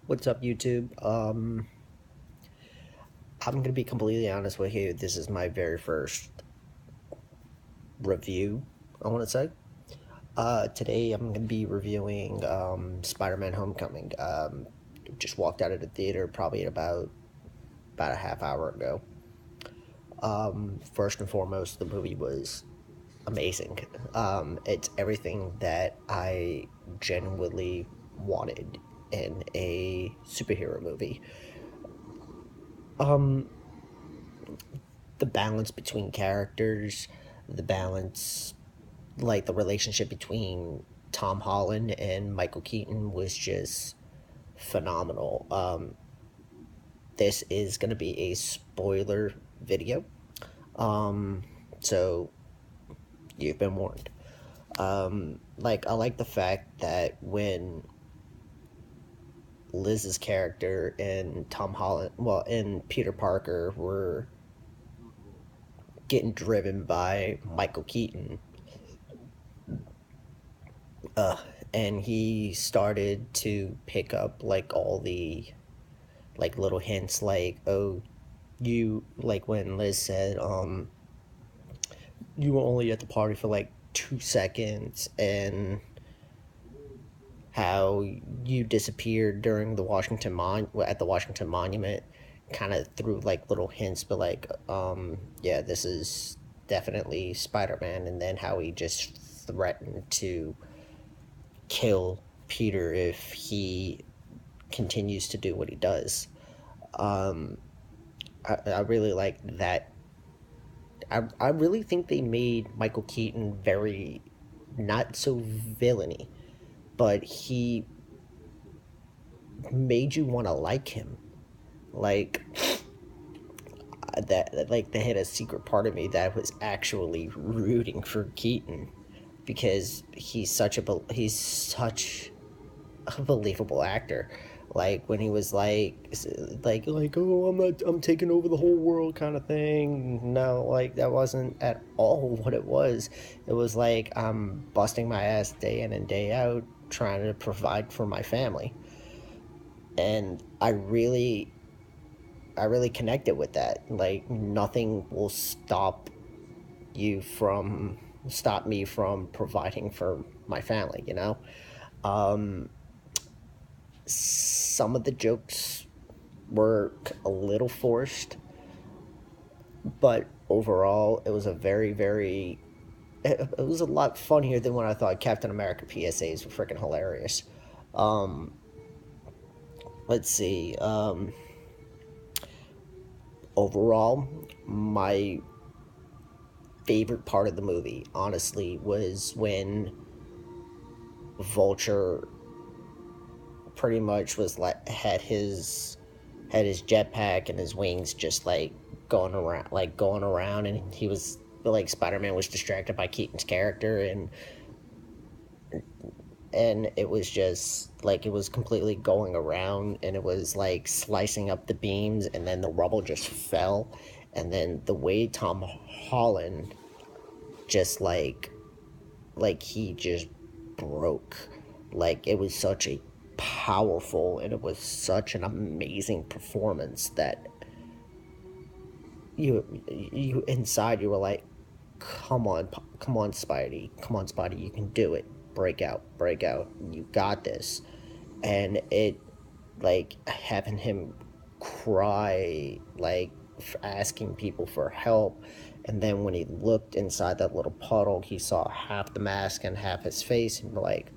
What's up, YouTube? I'm gonna be completely honest with you. This is my very first review, I want to say. Today I'm gonna be reviewing Spider-Man: Homecoming. Just walked out of the theater probably about a half hour ago. First and foremost, the movie was amazing. It's everything that I genuinely wanted in a superhero movie. Um, the balance between characters, the balance, like the relationship between Tom Holland and Michael Keaton was just phenomenal. This is going to be a spoiler video. Um, so you've been warned. I like the fact that when Liz's character and Tom Holland, well, and Peter Parker were getting driven by Michael Keaton, uh, and he started to pick up like all the like little hints, like, oh, you, like when Liz said, you were only at the party for like 2 seconds, and how you disappeared during the at the Washington Monument, kind of threw like little hints, but like, yeah, this is definitely Spider-Man, and then how he just threatened to kill Peter if he continues to do what he does. Um, I really like that. I really think they made Michael Keaton very not so villainy, but he made you want to like him. Like that, like they had a secret part of me that was actually rooting for Keaton because he's such a believable actor. Like when he was like, oh, I'm taking over the whole world kind of thing. No, like that wasn't at all what it was. It was like I'm busting my ass day in and day out trying to provide for my family, and I really connected with that. Like nothing will stop me from providing for my family. Um, some of the jokes were a little forced, but overall, it was a very, very. It was a lot funnier than what I thought. Captain America PSAs were freaking hilarious. Um, let's see. Overall, my favorite part of the movie, honestly, was when Vulture pretty much was like had his jetpack and his wings just like going around, and he was like Spider-Man was distracted by Keaton's character, and it was just like it was completely going around, and it was like slicing up the beams, and then the rubble just fell, and then the way Tom Holland just like he just broke. Like it was such a powerful, and it was such an amazing performance that you inside you were like, come on, come on, Spidey, come on, Spidey, you can do it. Break out, you got this. And it, like, having him cry, like, asking people for help, and then when he looked inside that little puddle, he saw half the mask and half his face, and like,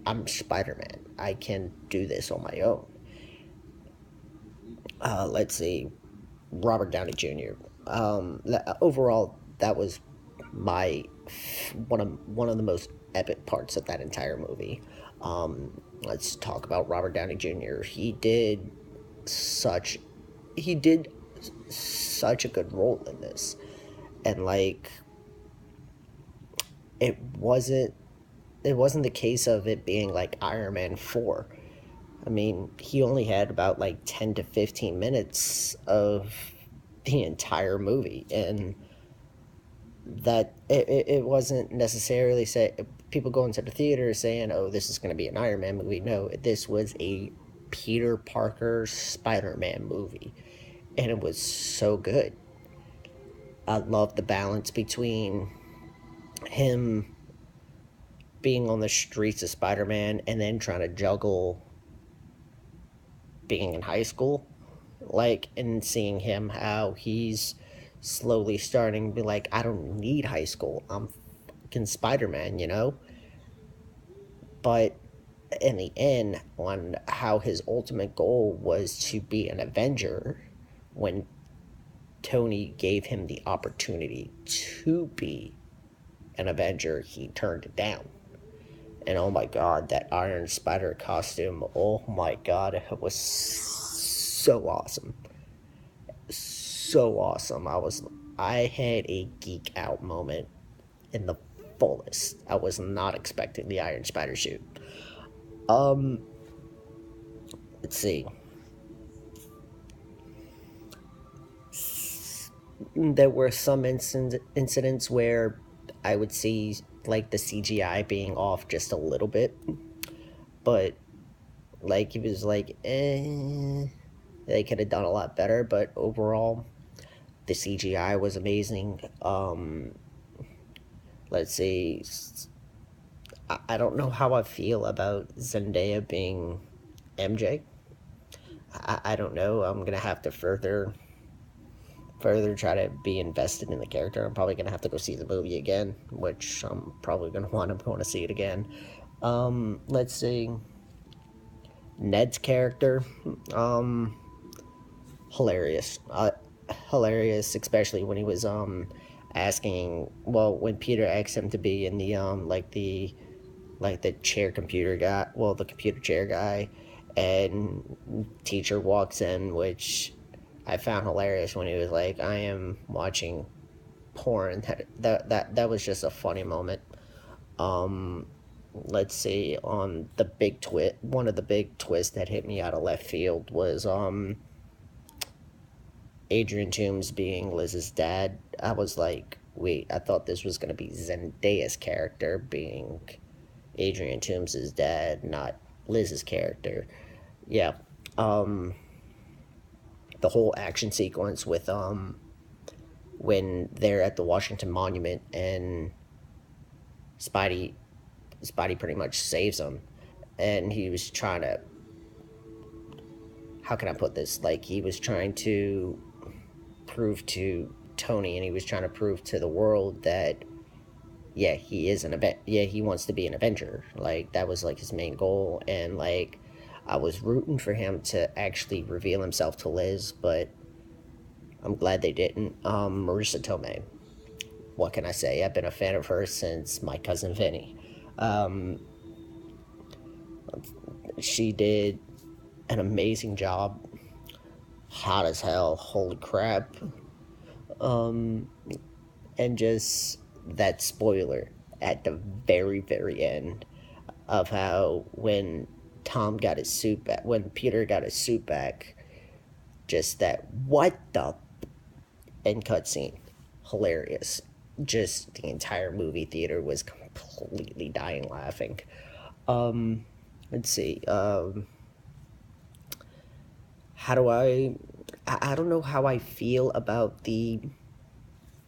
I'm Spider-Man, I can do this on my own. Let's see, Robert Downey Jr. Overall, that was my one of the most epic parts of that entire movie. Let's talk about Robert Downey Jr. Such he did such a good role in this, and like it wasn't it wasn't the case of it being like Iron Man 4. I mean, he only had about like 10 to 15 minutes of the entire movie, and that it wasn't necessarily say people go into the theater saying, "Oh, this is going to be an Iron Man movie." No, this was a Peter Parker Spider-Man movie, and it was so good. I love the balance between him being on the streets of Spider-Man and then trying to juggle being in high school, like, and seeing him how he's slowly starting to be like, I don't need high school. I'm fucking Spider-Man, you know? But in the end, on how his ultimate goal was to be an Avenger, when Tony gave him the opportunity to be an Avenger, he turned it down. And oh my god, that Iron Spider costume, oh my god, it was so awesome. So awesome. I had a geek out moment in the fullest. I was not expecting the Iron Spider suit. Let's see. There were some incidents where I would see like the CGI being off just a little bit, but like it was like, they could have done a lot better. But overall, the CGI was amazing. Let's see. I don't know how I feel about Zendaya being MJ. I don't know. I'm gonna have to further try to be invested in the character. I'm probably gonna have to go see the movie again, which I'm probably gonna want to see it again. Let's see. Ned's character, hilarious. Hilarious, especially when he was asking. Well, when Peter asked him to be in the the chair computer guy. Well, the computer chair guy, and teacher walks in, which I found hilarious when he was like, "I am watching porn." That was just a funny moment. Let's see, on the big twist, one of the big twists that hit me out of left field was Adrian Toomes being Liz's dad. I was like, wait, I thought this was gonna be Zendaya's character being Adrian Toomes' dad, not Liz's character. Yeah. The whole action sequence with when they're at the Washington Monument and Spidey pretty much saves him, and he was trying to, how can I put this, like, he was trying to prove to Tony, and he was trying to prove to the world that yeah, he is an event. Yeah, he wants to be an Avenger. Like, that was like his main goal, and like I was rooting for him to actually reveal himself to Liz, but I'm glad they didn't. Marissa Tomei, what can I say? I've been a fan of her since My Cousin Vinny. She did an amazing job. Hot as hell, holy crap. And just that spoiler at the very, very end of how when Tom got his suit back, when Peter got his suit back, just that what the end cutscene, hilarious. Just the entire movie theater was completely dying laughing. Let's see. How do I don't know how I feel about the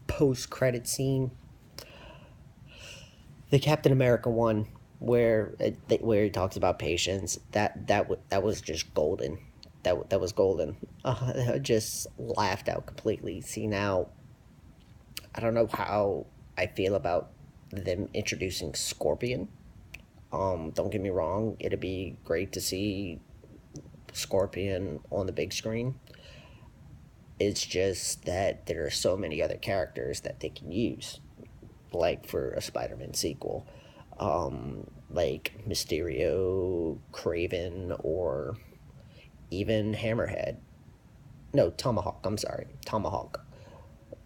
post-credit scene, the Captain America one, where he talks about patience. That was just golden. That was golden. I just laughed out completely. See, now I don't know how I feel about them introducing Scorpion. Don't get me wrong, it'd be great to see Scorpion on the big screen. It's just that there are so many other characters that they can use, like for a Spider-Man sequel, like Mysterio, Craven, or even Hammerhead. No, Tomahawk. I'm sorry, Tomahawk.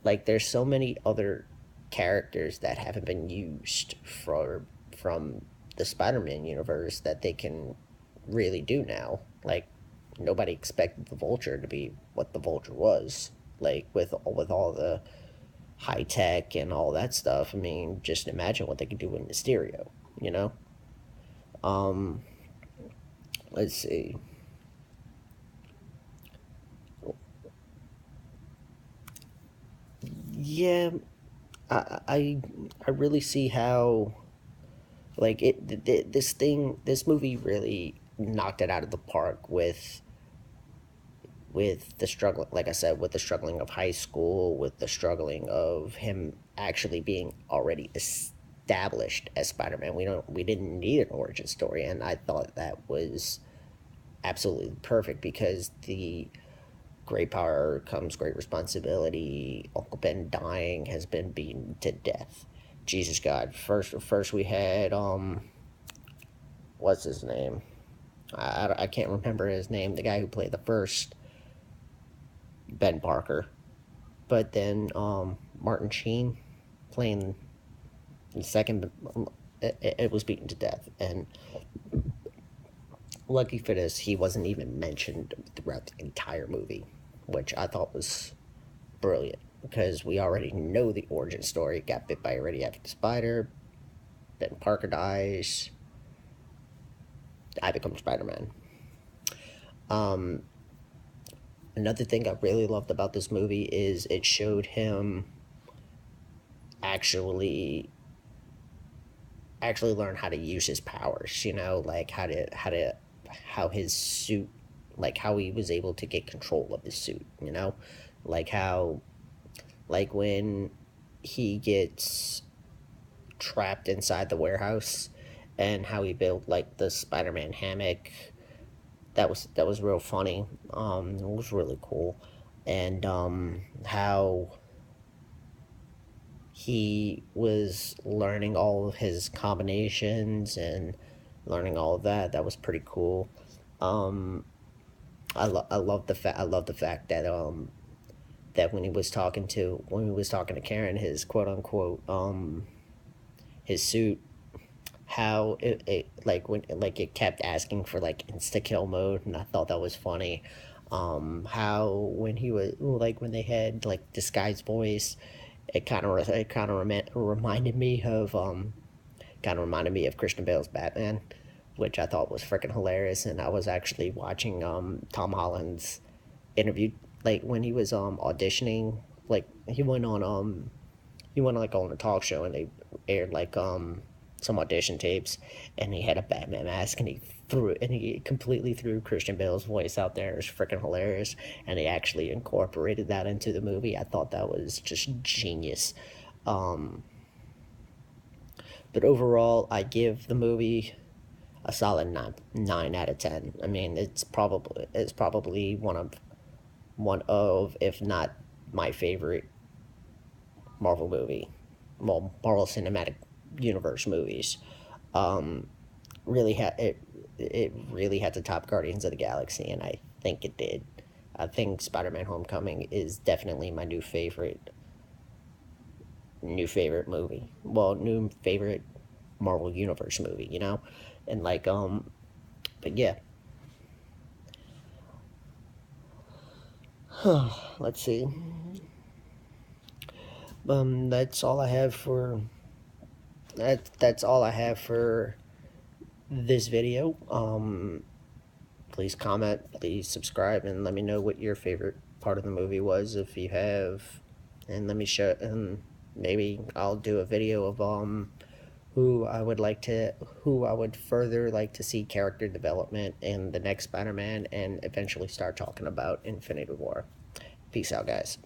Like, there's so many other characters that haven't been used from the Spider-Man universe that they can really do now. Like, nobody expected the Vulture to be what the Vulture was. Like, with all the high tech and all that stuff. I mean, just imagine what they could do with Mysterio. you know. Um, let's see. Yeah, I I, I really see how like this movie really knocked it out of the park with the struggle, like I said, with the struggling of high school, with the struggling of him actually being already established as Spider-Man. We didn't need an origin story, and I thought that was absolutely perfect because the great power comes great responsibility. Uncle Ben dying has been beaten to death. Jesus God. First we had what's his name? I can't remember his name. The guy who played the first Ben Parker, but then Martin Sheen playing the second. It was beaten to death, and lucky for this, he wasn't even mentioned throughout the entire movie, which I thought was brilliant because we already know the origin story. Got bit by a radioactive spider. Ben Parker dies. I become Spider Man. Um, Another thing I really loved about this movie is it showed him actually learn how to use his powers. You know, like how his suit, like how he was able to get control of his suit. You know, like how like when he gets trapped inside the warehouse and how he built like the Spider-Man hammock. That was real funny. It was really cool, and how he was learning all of his combinations and learning all of that. That was pretty cool. Um, I love the fact that that when he was talking to Karen, his quote unquote his suit, how it like when like it kept asking for like insta kill mode, and I thought that was funny. How when he was like when they had like disguised voice, it reminded me of Christian Bale's Batman, which I thought was freaking hilarious. And I was actually watching Tom Holland's interview, like when he was auditioning, like he went like on a talk show and they aired like some audition tapes, and he had a Batman mask and he completely threw Christian Bale's voice out there. It was freaking hilarious, and he actually incorporated that into the movie. I thought that was just genius. Um, but overall, I give the movie a solid nine out of 10. I mean, it's probably one of if not my favorite Marvel movie, well, Marvel Cinematic Universe movies. Um, it really had to top Guardians of the Galaxy, and I think it did. I think Spider-Man: Homecoming is definitely my new favorite movie. Well, new favorite Marvel Universe movie, you know, and like but yeah, let's see. That's all I have for that's all I have for this video. Please comment, please subscribe, and let me know what your favorite part of the movie was if you have, and let me show, and maybe I'll do a video of who I would further like to see character development in the next Spider-Man, and eventually start talking about Infinity War. Peace out, guys.